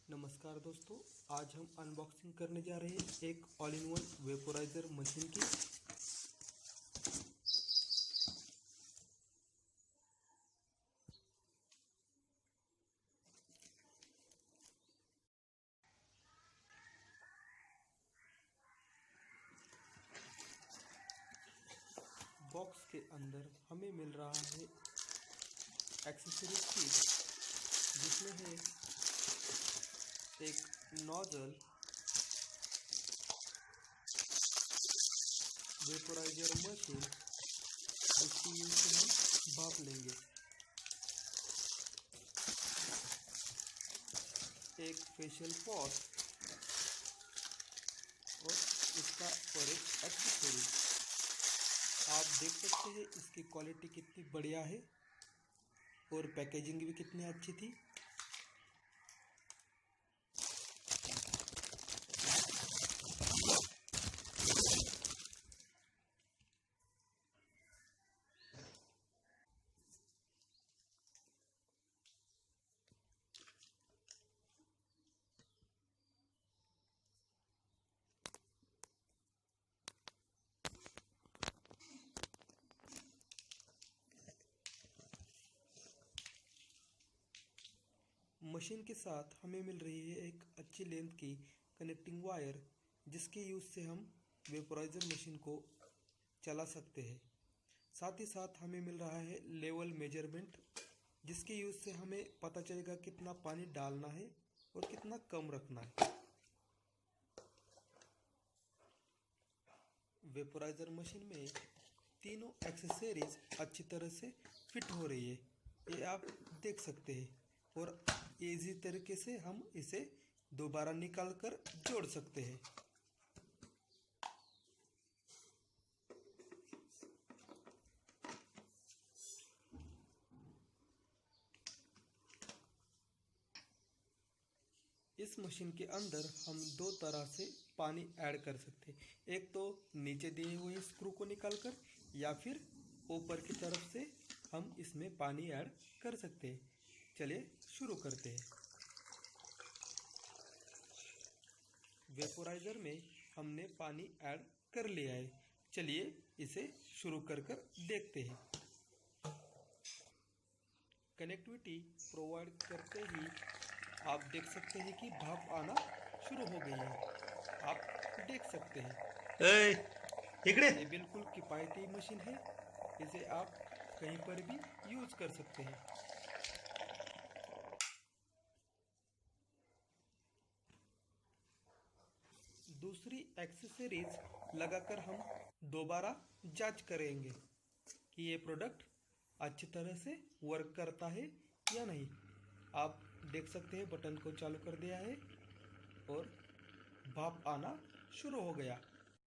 नमस्कार दोस्तों, आज हम अनबॉक्सिंग करने जा रहे हैं एक all in one vaporiser machine की। बॉक्स के अंदर हमें मिल रहा है एक्सेसरीज किट, जिसमें है एक नोजल, वेपोराइजर मशीन जिसकी यूज से हम भाप लेंगे, एक फेशियल पॉट और एक एक्सेसरी। आप देख सकते हैं इसकी क्वालिटी कितनी बढ़िया है और पैकेजिंग भी कितनी अच्छी थी। मशीन के साथ हमें मिल रही है एक अच्छी लेंथ की कनेक्टिंग वायर, जिसके यूज़ से हम वेपोराइजर मशीन को चला सकते हैं। साथ ही साथ हमें मिल रहा है लेवल मेजरमेंट, जिसके यूज़ से हमें पता चलेगा कितना पानी डालना है और कितना कम रखना है। वेपोराइजर मशीन में तीनों एक्सेसरीज अच्छी तरह से फिट हो रही है, ये आप देख सकते हैं, और इजी तरीके से हम इसे दोबारा निकाल कर जोड़ सकते हैं। इस मशीन के अंदर हम दो तरह से पानी ऐड कर सकते हैं, एक तो नीचे दिए हुए स्क्रू को निकालकर, या फिर ऊपर की तरफ से हम इसमें पानी ऐड कर सकते हैं। चलिए शुरू करते हैं। वेपोराइजर में हमने पानी ऐड कर लिया है, चलिए इसे शुरू कर देखते हैं। कनेक्टिविटी प्रोवाइड करते ही आप देख सकते हैं कि भाप आना शुरू हो गई है। आप देख सकते हैं ये बिल्कुल किफ़ायती मशीन है, इसे आप कहीं पर भी यूज कर सकते हैं। दूसरी एक्सेसरीज लगाकर हम दोबारा जांच करेंगे कि ये प्रोडक्ट अच्छी तरह से वर्क करता है या नहीं। आप देख सकते हैं बटन को चालू कर दिया है और भाप आना शुरू हो गया।